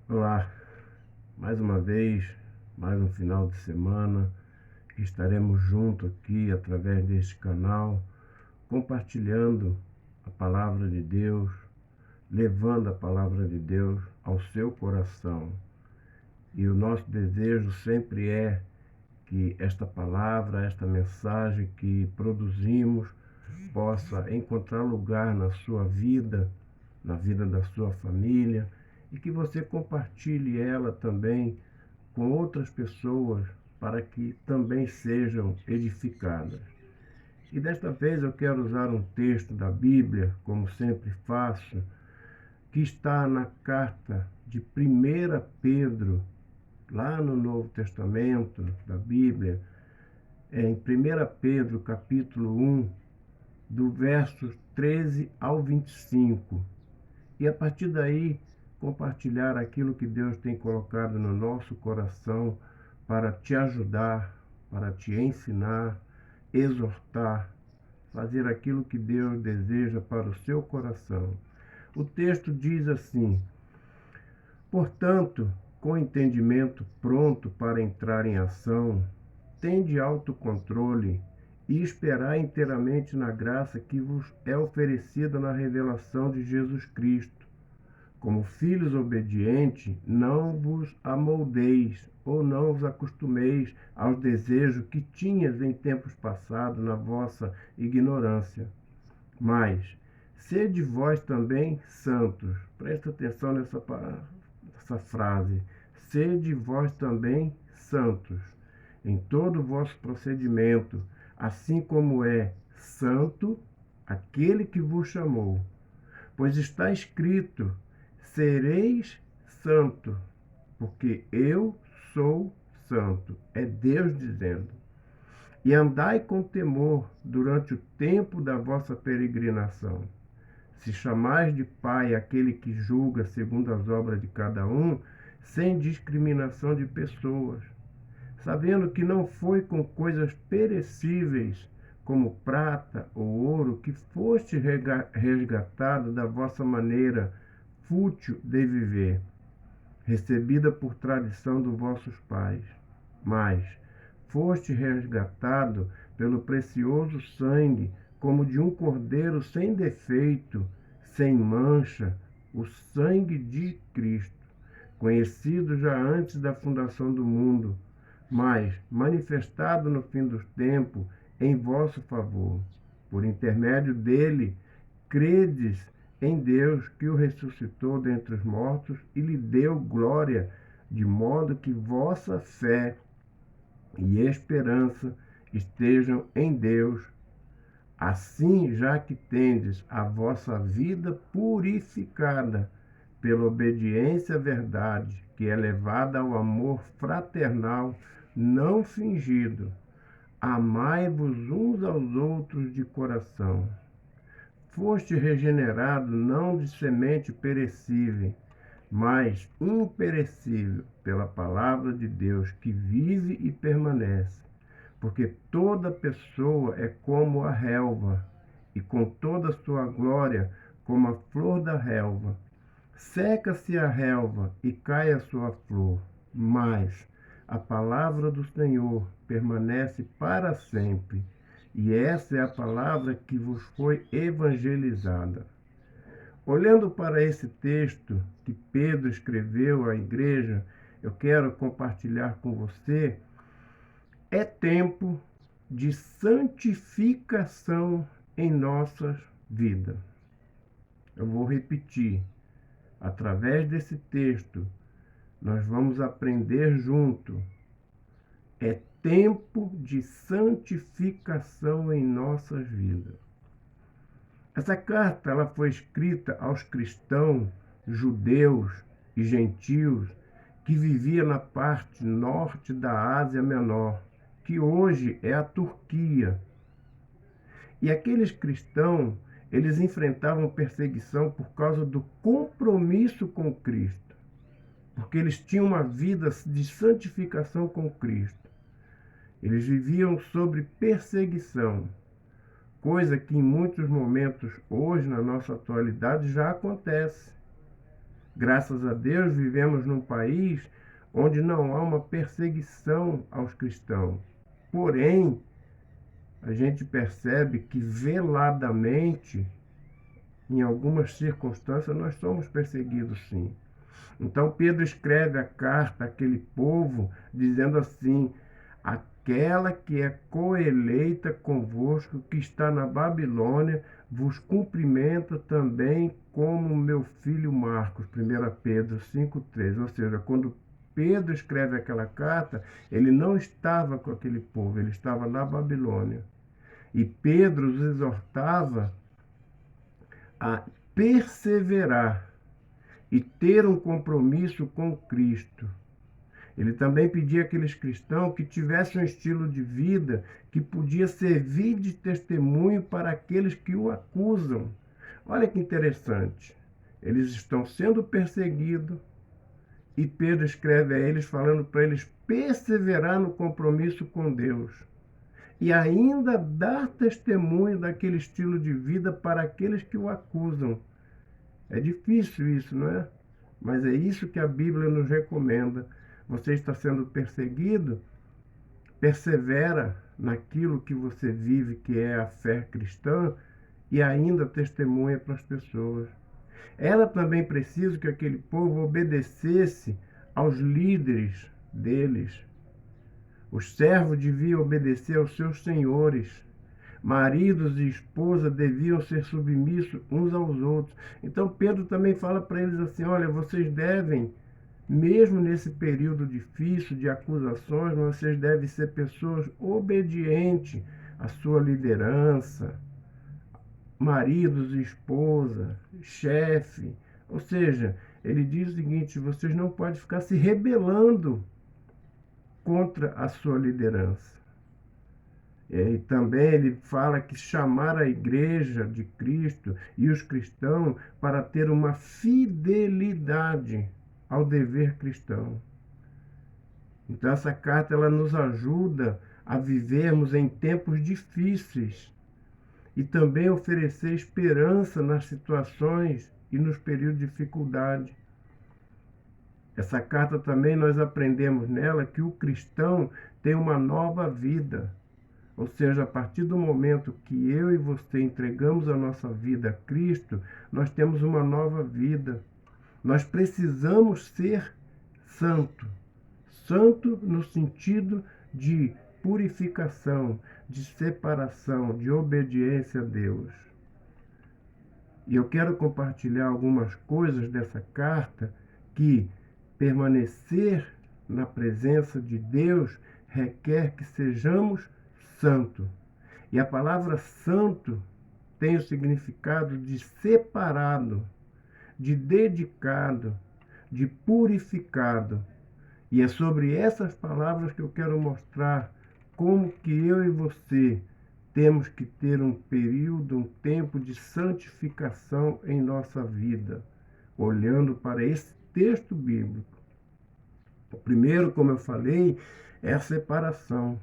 Olá, mais uma vez, mais um final de semana, estaremos juntos aqui através deste canal, compartilhando a palavra de Deus, levando a palavra de Deus ao seu coração. E o nosso desejo sempre é que esta palavra, esta mensagem que produzimos, possa encontrar lugar na sua vida, na vida da sua família, e que você compartilhe ela também com outras pessoas para que também sejam edificadas. E desta vez eu quero usar um texto da Bíblia, como sempre faço, que está na carta de 1 Pedro, lá no Novo Testamento da Bíblia, em 1 Pedro capítulo 1, do verso 13 ao 25. E a partir daí, compartilhar aquilo que Deus tem colocado no nosso coração para te ajudar, para te ensinar, exortar, fazer aquilo que Deus deseja para o seu coração. O texto diz assim: portanto, com entendimento pronto para entrar em ação, tende autocontrole e esperar inteiramente na graça que vos é oferecida na revelação de Jesus Cristo. Como filhos obedientes, não vos amoldeis ou não vos acostumeis aos desejos que tinhas em tempos passados na vossa ignorância. Mas sede vós também santos. Presta atenção nessa frase. Sede vós também santos em todo o vosso procedimento, assim como é santo aquele que vos chamou. Pois está escrito: sereis santo, porque eu sou santo. É Deus dizendo. E andai com temor durante o tempo da vossa peregrinação. Se chamais de Pai aquele que julga segundo as obras de cada um, sem discriminação de pessoas, sabendo que não foi com coisas perecíveis, como prata ou ouro, que foste resgatado da vossa maneira fútil de viver, recebida por tradição dos vossos pais, mas foste resgatado pelo precioso sangue, como de um cordeiro sem defeito, sem mancha, o sangue de Cristo, conhecido já antes da fundação do mundo, mas manifestado no fim dos tempos em vosso favor. Por intermédio dele, credes em Deus, que o ressuscitou dentre os mortos e lhe deu glória, de modo que vossa fé e esperança estejam em Deus. Assim, já que tendes a vossa vida purificada pela obediência à verdade, que é levada ao amor fraternal não fingido, amai-vos uns aos outros de coração. Foste regenerado não de semente perecível, mas imperecível, pela palavra de Deus, que vive e permanece. Porque toda pessoa é como a relva, e com toda a sua glória, como a flor da relva. Seca-se a relva e cai a sua flor, mas a palavra do Senhor permanece para sempre. E essa é a palavra que vos foi evangelizada. Olhando para esse texto que Pedro escreveu à igreja, eu quero compartilhar com você. É tempo de santificação em nossas vidas. Eu vou repetir. Através desse texto, nós vamos aprender junto. É tempo de santificação em nossas vidas. Essa carta ela foi escrita aos cristãos, judeus e gentios que viviam na parte norte da Ásia Menor, que hoje é a Turquia. E aqueles cristãos, eles enfrentavam perseguição por causa do compromisso com Cristo, porque eles tinham uma vida de santificação com Cristo. Eles viviam sob perseguição, coisa que em muitos momentos hoje, na nossa atualidade, já acontece. Graças a Deus, vivemos num país onde não há uma perseguição aos cristãos. Porém, a gente percebe que veladamente, em algumas circunstâncias, nós somos perseguidos, sim. Então Pedro escreve a carta àquele povo dizendo assim: aquela que é coeleita convosco, que está na Babilônia, vos cumprimenta também como meu filho Marcos. 1 Pedro 5,3. Ou seja, quando Pedro escreve aquela carta, ele não estava com aquele povo, ele estava na Babilônia. E Pedro os exortava a perseverar e ter um compromisso com Cristo. Ele também pedia àqueles cristãos que tivessem um estilo de vida que podia servir de testemunho para aqueles que o acusam. Olha que interessante. Eles estão sendo perseguidos e Pedro escreve a eles falando para eles perseverar no compromisso com Deus e ainda dar testemunho daquele estilo de vida para aqueles que o acusam. É difícil isso, não é? Mas é isso que a Bíblia nos recomenda. Você está sendo perseguido? Persevera naquilo que você vive, que é a fé cristã, e ainda testemunha para as pessoas. Era também preciso que aquele povo obedecesse aos líderes deles. Os servos deviam obedecer aos seus senhores. Maridos e esposa deviam ser submissos uns aos outros. Então Pedro também fala para eles assim: olha, vocês devem, mesmo nesse período difícil de acusações, vocês devem ser pessoas obedientes à sua liderança, maridos e esposa, chefe. Ou seja, ele diz o seguinte: vocês não podem ficar se rebelando contra a sua liderança. E também ele fala que chamar a igreja de Cristo e os cristãos para ter uma fidelidade ao dever cristão. Então essa carta ela nos ajuda a vivermos em tempos difíceis e também oferecer esperança nas situações e nos períodos de dificuldade. Essa carta também nós aprendemos nela que o cristão tem uma nova vida. Ou seja, a partir do momento que eu e você entregamos a nossa vida a Cristo, nós temos uma nova vida. Nós precisamos ser santo. Santo no sentido de purificação, de separação, de obediência a Deus. E eu quero compartilhar algumas coisas dessa carta que permanecer na presença de Deus requer que sejamos santo. E a palavra santo tem o significado de separado, de dedicado, de purificado. E é sobre essas palavras que eu quero mostrar como que eu e você temos que ter um período, um tempo de santificação em nossa vida, olhando para esse texto bíblico. O primeiro, como eu falei, é a separação.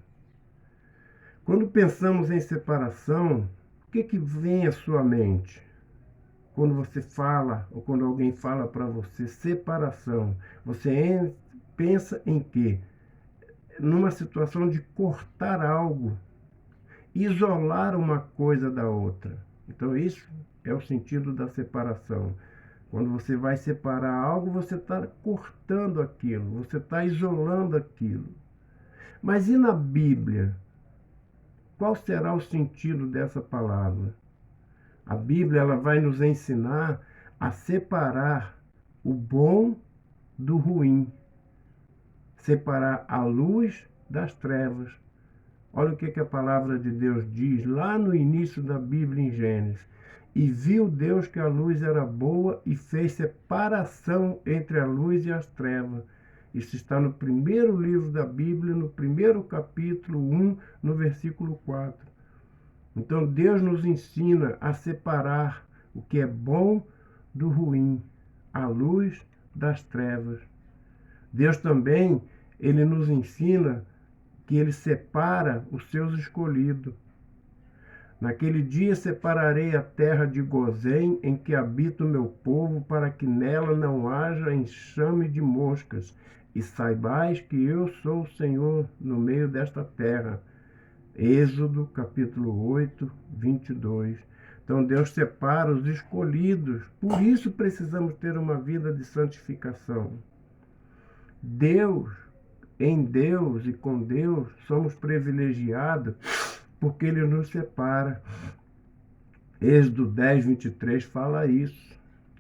Quando pensamos em separação, o que vem à sua mente? Quando você fala, ou quando alguém fala para você, separação, você pensa em quê? Numa situação de cortar algo, isolar uma coisa da outra. Então, isso é o sentido da separação. Quando você vai separar algo, você está cortando aquilo, você está isolando aquilo. Mas e na Bíblia? Qual será o sentido dessa palavra? A Bíblia ela vai nos ensinar a separar o bom do ruim, separar a luz das trevas. Olha o que a palavra de Deus diz lá no início da Bíblia em Gênesis. E viu Deus que a luz era boa e fez separação entre a luz e as trevas. Isso está no primeiro livro da Bíblia, no primeiro capítulo 1, no versículo 4. Então Deus nos ensina a separar o que é bom do ruim, a luz das trevas. Deus também, ele nos ensina que ele separa os seus escolhidos. Naquele dia separarei a terra de Gozém, em que habita o meu povo, para que nela não haja enxame de moscas, e saibais que eu sou o Senhor no meio desta terra. Êxodo, capítulo 8, 22. Então Deus separa os escolhidos, por isso precisamos ter uma vida de santificação. Em Deus e com Deus, somos privilegiados porque Ele nos separa. Êxodo 10, 23 fala isso.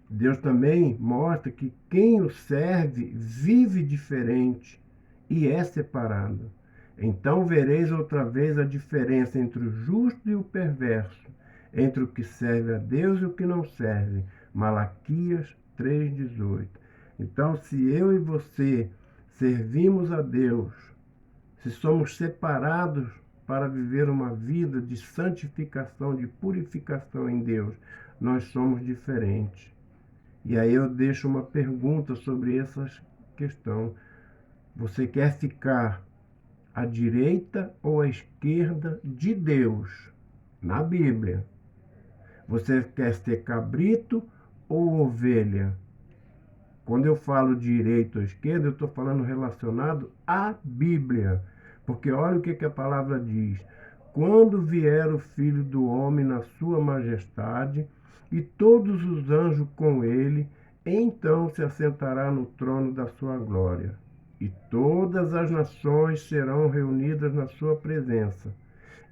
Deus também mostra que quem o serve vive diferente e é separado. Então vereis outra vez a diferença entre o justo e o perverso, entre o que serve a Deus e o que não serve. Malaquias 3,18. Então, se eu e você servimos a Deus, se somos separados para viver uma vida de santificação, de purificação em Deus, nós somos diferentes. E aí eu deixo uma pergunta sobre essa questão. Você quer ficar à direita ou à esquerda de Deus, na Bíblia? Você quer ser cabrito ou ovelha? Quando eu falo direita ou esquerda, eu estou falando relacionado à Bíblia. Porque olha o que a palavra diz. Quando vier o Filho do Homem na sua majestade, e todos os anjos com ele, então se assentará no trono da sua glória. E todas as nações serão reunidas na sua presença.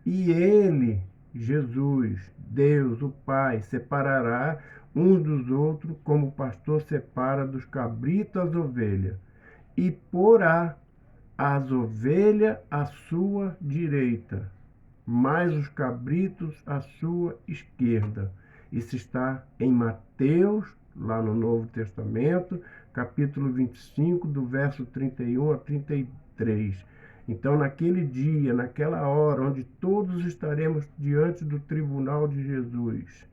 E ele, Jesus, Deus, o Pai, separará uns dos outros, como o pastor separa dos cabritos as ovelhas, e porá as ovelhas à sua direita, mas os cabritos à sua esquerda. Isso está em Mateus, lá no Novo Testamento, capítulo 25, do verso 31 a 33. Então, naquele dia, naquela hora, onde todos estaremos diante do tribunal de Jesus,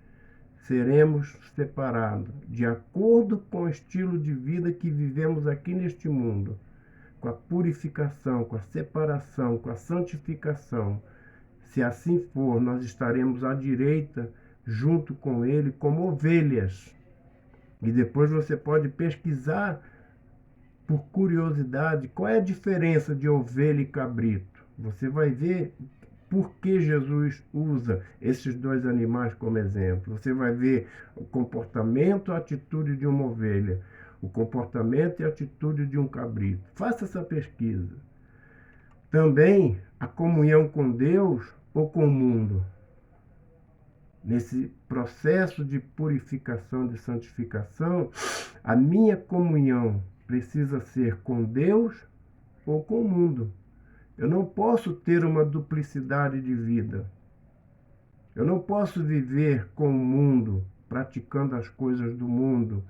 seremos separados, de acordo com o estilo de vida que vivemos aqui neste mundo, com a purificação, com a separação, com a santificação. Se assim for, nós estaremos à direita, junto com Ele, como ovelhas. E depois você pode pesquisar, por curiosidade, qual é a diferença de ovelha e cabrito. Você vai ver por que Jesus usa esses dois animais como exemplo. Você vai ver o comportamento, a atitude de uma ovelha, o comportamento e a atitude de um cabrito. Faça essa pesquisa. Também a comunhão com Deus ou com o mundo. Nesse processo de purificação, de santificação, a minha comunhão precisa ser com Deus ou com o mundo. Eu não posso ter uma duplicidade de vida. Eu não posso viver com o mundo, praticando as coisas do mundo,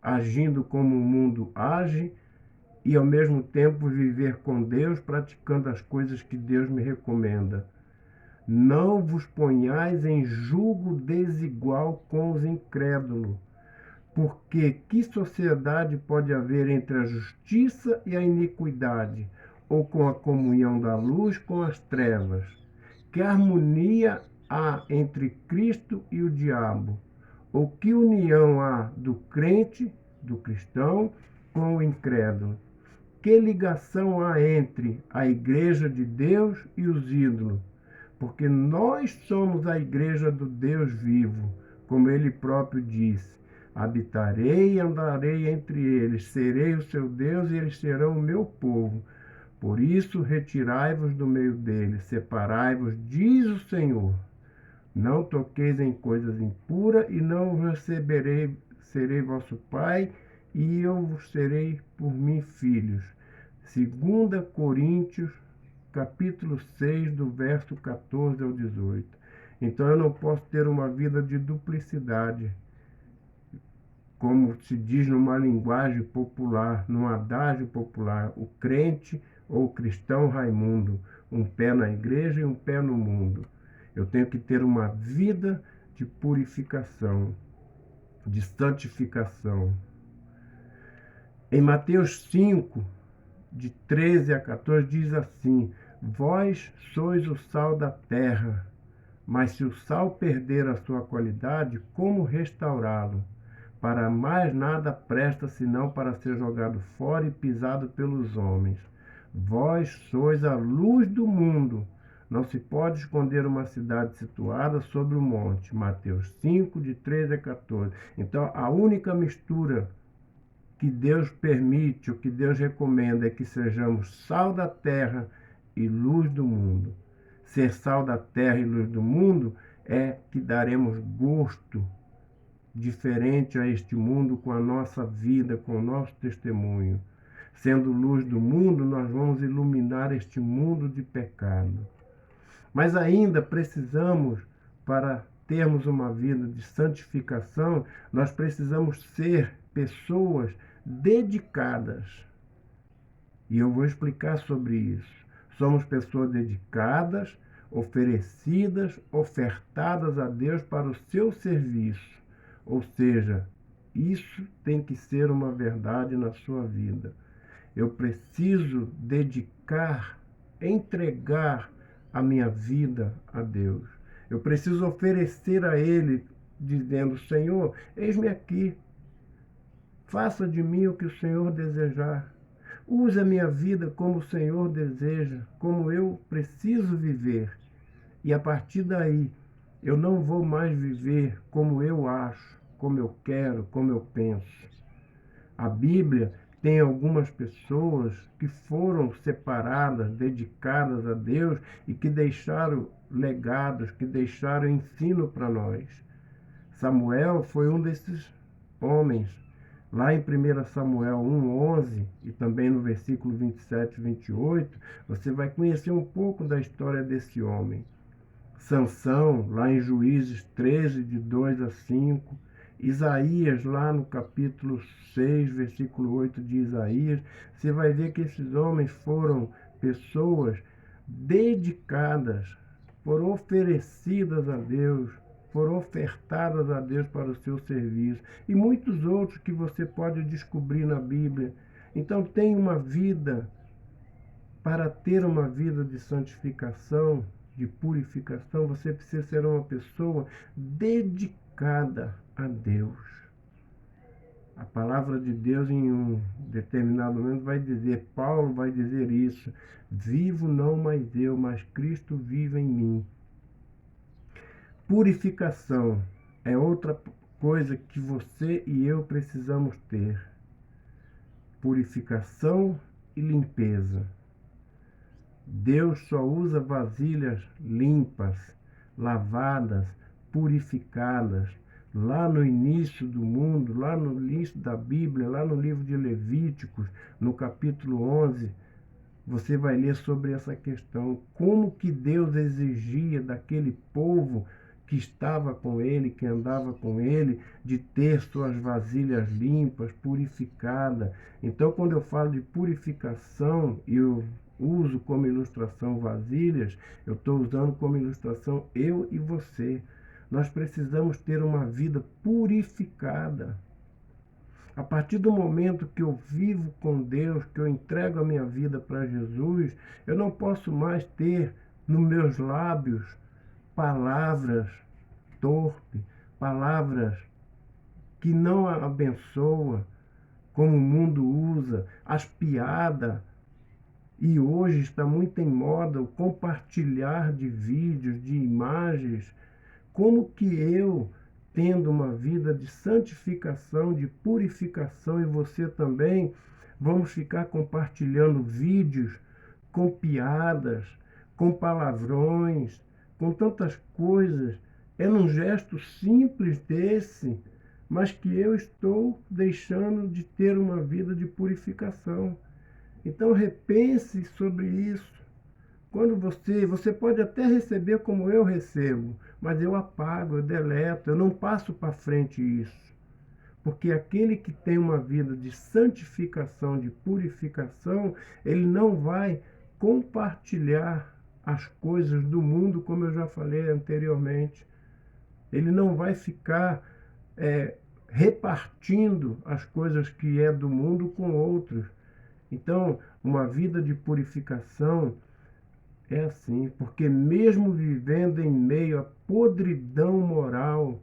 agindo como o mundo age, e ao mesmo tempo viver com Deus, praticando as coisas que Deus me recomenda. Não vos ponhais em julgo desigual com os incrédulos, porque que sociedade pode haver entre a justiça e a iniquidade, ou com a comunhão da luz com as trevas? Que harmonia há entre Cristo e o diabo? Ou que união há do crente, do cristão, com o incrédulo? Que ligação há entre a igreja de Deus e os ídolos? Porque nós somos a igreja do Deus vivo, como ele próprio disse. Habitarei e andarei entre eles, serei o seu Deus e eles serão o meu povo. Por isso, retirai-vos do meio deles, separai-vos, diz o Senhor. Não toqueis em coisas impuras e não vos receberei, serei vosso pai e eu vos serei por mim filhos. 2 Coríntios, capítulo 6, do verso 14 ao 18. Então eu não posso ter uma vida de duplicidade, como se diz numa linguagem popular, num adágio popular, o crente ou o cristão Raimundo, um pé na igreja e um pé no mundo. Eu tenho que ter uma vida de purificação, de santificação. Em Mateus 5, de 13 a 14, diz assim: Vós sois o sal da terra, Mas se o sal perder a sua qualidade, como restaurá-lo? Para mais nada presta senão para ser jogado fora e pisado pelos homens. Vós sois a luz do mundo. Não se pode esconder uma cidade situada sobre o monte. Mateus 5, de 13 a 14. Então, a única mistura que Deus permite, o que Deus recomenda é que sejamos sal da terra e luz do mundo. Ser sal da terra e luz do mundo é que daremos gosto diferente a este mundo com a nossa vida, com o nosso testemunho. Sendo luz do mundo, nós vamos iluminar este mundo de pecado. Mas ainda precisamos, para termos uma vida de santificação, nós precisamos ser pessoas dedicadas. E eu vou explicar sobre isso. Somos pessoas dedicadas, oferecidas, ofertadas a Deus para o seu serviço. Ou seja, isso tem que ser uma verdade na sua vida. Eu preciso dedicar, entregar a minha vida a Deus. Eu preciso oferecer a Ele, dizendo: Senhor, eis-me aqui. Faça de mim o que o Senhor desejar. Use a minha vida como o Senhor deseja, como eu preciso viver. E a partir daí, eu não vou mais viver como eu acho, como eu quero, como eu penso. A Bíblia tem algumas pessoas que foram separadas, dedicadas a Deus e que deixaram legados, que deixaram ensino para nós. Samuel foi um desses homens. Lá em 1 Samuel 1:11 e também no versículo 27 e 28, você vai conhecer um pouco da história desse homem. Sansão, lá em Juízes 13, de 2 a 5. Isaías, lá no capítulo 6, versículo 8 de Isaías, você vai ver que esses homens foram pessoas dedicadas, foram oferecidas a Deus, foram ofertadas a Deus para o seu serviço. E muitos outros que você pode descobrir na Bíblia. Então, tem uma vida, para ter uma vida de santificação, de purificação, você precisa ser uma pessoa dedicada a Deus. A palavra de Deus, em um determinado momento, vai dizer, Paulo vai dizer isso: vivo não mais eu, mas Cristo vive em mim. Purificação é outra coisa que você e eu precisamos ter. Purificação e limpeza. Deus só usa vasilhas limpas, lavadas, purificadas. Lá no início do mundo, lá no início da Bíblia, lá no livro de Levíticos, no capítulo 11, você vai ler sobre essa questão. Como que Deus exigia daquele povo que estava com ele, que andava com ele, de ter suas vasilhas limpas, purificadas. Então, quando eu falo de purificação, eu uso como ilustração vasilhas, eu estou usando como ilustração eu e você. Nós precisamos ter uma vida purificada. A partir do momento que eu vivo com Deus, que eu entrego a minha vida para Jesus, eu não posso mais ter nos meus lábios palavras torpes, palavras que não abençoam, como o mundo usa, as piadas. E hoje está muito em moda o compartilhar de vídeos, de imagens. Como que eu, tendo uma vida de santificação, de purificação, e você também, vamos ficar compartilhando vídeos com piadas, com palavrões, com tantas coisas? É num gesto simples desse, mas que eu estou deixando de ter uma vida de purificação. Então repense sobre isso. Quando você pode até receber como eu recebo, mas eu apago, eu deleto, eu não passo para frente isso. Porque aquele que tem uma vida de santificação, de purificação, ele não vai compartilhar as coisas do mundo, como eu já falei anteriormente. Ele não vai ficar repartindo as coisas que é do mundo com outros. Então, uma vida de purificação É assim, porque mesmo vivendo em meio à podridão moral,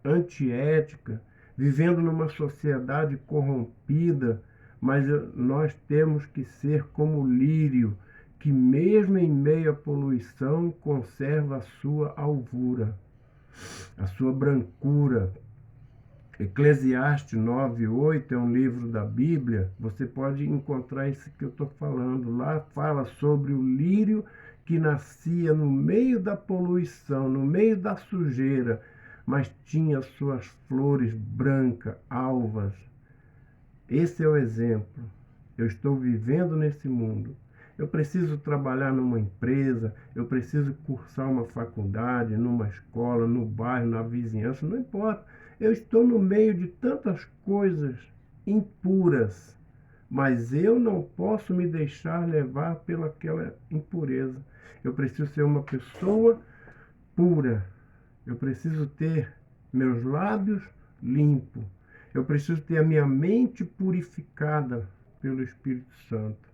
antiética, vivendo numa sociedade corrompida, mas nós temos que ser como o lírio, que mesmo em meio à poluição conserva a sua alvura, a sua brancura. Eclesiastes 9:8 é um livro da Bíblia, você pode encontrar isso que eu estou falando. Lá fala sobre o lírio que nascia no meio da poluição, no meio da sujeira, mas tinha suas flores brancas, alvas. Esse é o exemplo. Eu estou vivendo nesse mundo. Eu preciso trabalhar numa empresa, eu preciso cursar uma faculdade, numa escola, no bairro, na vizinhança, não importa. Eu estou no meio de tantas coisas impuras, mas eu não posso me deixar levar pelaquela impureza. Eu preciso ser uma pessoa pura. Eu preciso ter meus lábios limpos. Eu preciso ter a minha mente purificada pelo Espírito Santo.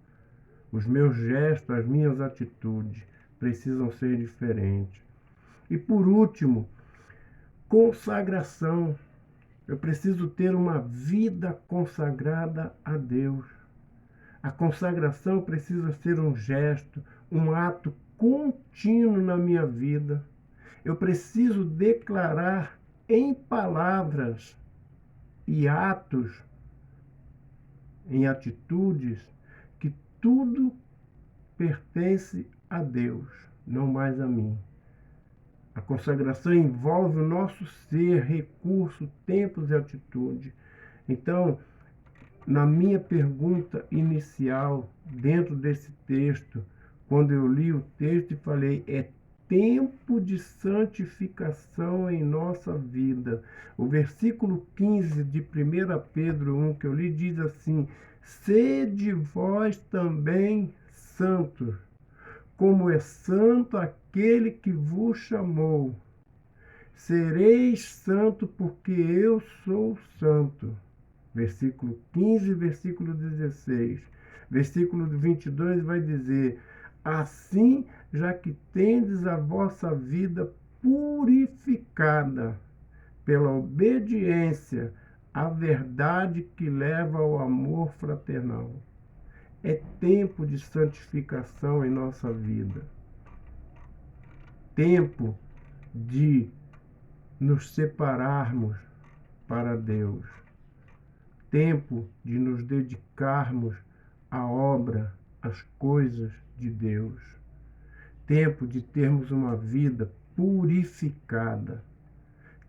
Os meus gestos, as minhas atitudes precisam ser diferentes. E por último, consagração. Eu preciso ter uma vida consagrada a Deus. A consagração precisa ser um gesto, um ato contínuo na minha vida. Eu preciso declarar em palavras e atos, em atitudes, que tudo pertence a Deus, não mais a mim. A consagração envolve o nosso ser, recurso, tempos e atitude. Então, na minha pergunta inicial, dentro desse texto, quando eu li o texto e falei, é tempo de santificação em nossa vida. O versículo 15 de 1 Pedro 1, que eu li, diz assim: sede vós também santos, como é santo aquele que vos chamou. Sereis santo, porque eu sou santo. Versículo 15, versículo 16. Versículo 22 vai dizer: assim, já que tendes a vossa vida purificada pela obediência à verdade que leva ao amor fraternal. É tempo de santificação em nossa vida. Tempo de nos separarmos para Deus. Tempo de nos dedicarmos à obra, às coisas de Deus. Tempo de termos uma vida purificada.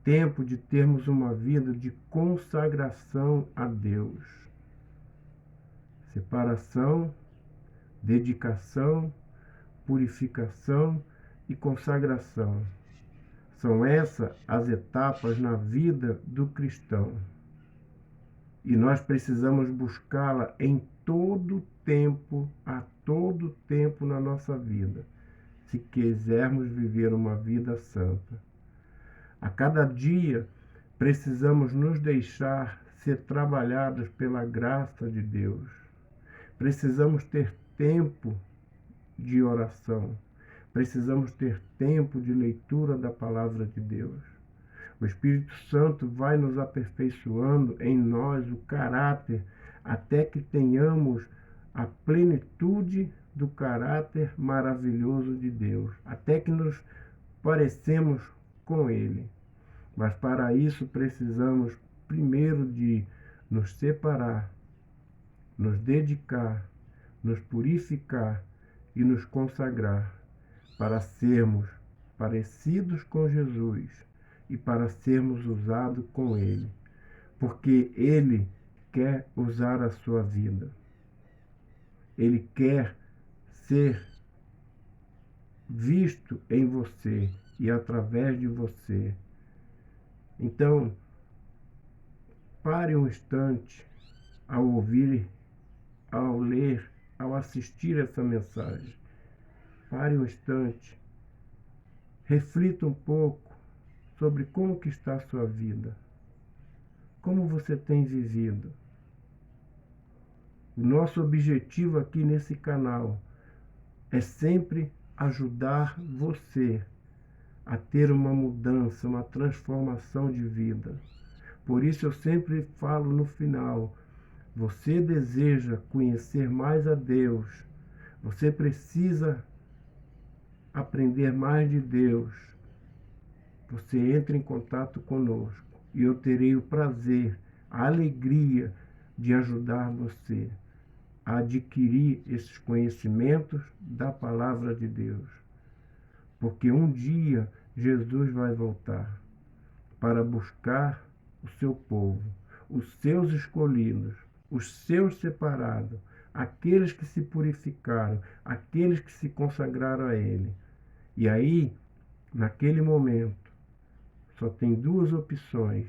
Tempo de termos uma vida de consagração a Deus. Separação, dedicação, purificação e consagração. São essas as etapas na vida do cristão. E nós precisamos buscá-la em todo tempo, a todo tempo na nossa vida, se quisermos viver uma vida santa. A cada dia precisamos nos deixar ser trabalhados pela graça de Deus. Precisamos ter tempo de oração. Precisamos ter tempo de leitura da palavra de Deus. O Espírito Santo vai nos aperfeiçoando em nós o caráter até que tenhamos a plenitude do caráter maravilhoso de Deus, até que nos parecemos com Ele. Mas para isso precisamos primeiro de nos separar, nos dedicar, nos purificar e nos consagrar para sermos parecidos com Jesus e para sermos usados com Ele, porque Ele quer usar a sua vida. Ele quer ser visto em você e através de você. Então, pare um instante ao ouvir, ao ler, ao assistir essa mensagem. Pare um instante, reflita um pouco sobre como que está a sua vida, como você tem vivido. O nosso objetivo aqui nesse canal é sempre ajudar você a ter uma mudança, uma transformação de vida. Por isso eu sempre falo no final: você deseja conhecer mais a Deus, você precisa aprender mais de Deus. Você entra em contato conosco e eu terei o prazer, a alegria de ajudar você a adquirir esses conhecimentos da palavra de Deus. Porque um dia Jesus vai voltar para buscar o seu povo, os seus escolhidos, os seus separados, aqueles que se purificaram, aqueles que se consagraram a Ele. E aí, naquele momento, só tem duas opções: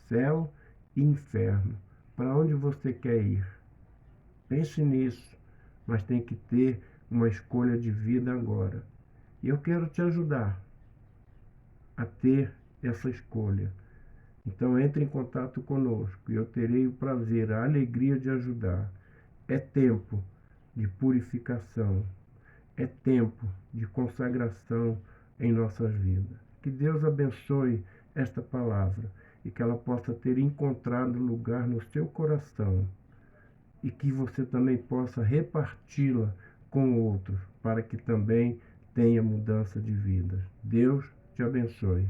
céu e inferno. Para onde você quer ir? Pense nisso, mas tem que ter uma escolha de vida agora. E eu quero te ajudar a ter essa escolha. Então entre em contato conosco e eu terei o prazer, a alegria de ajudar. É tempo de purificação, é tempo de consagração em nossas vidas. Que Deus abençoe esta palavra e que ela possa ter encontrado lugar no seu coração e que você também possa reparti-la com outros para que também tenha mudança de vida. Deus te abençoe.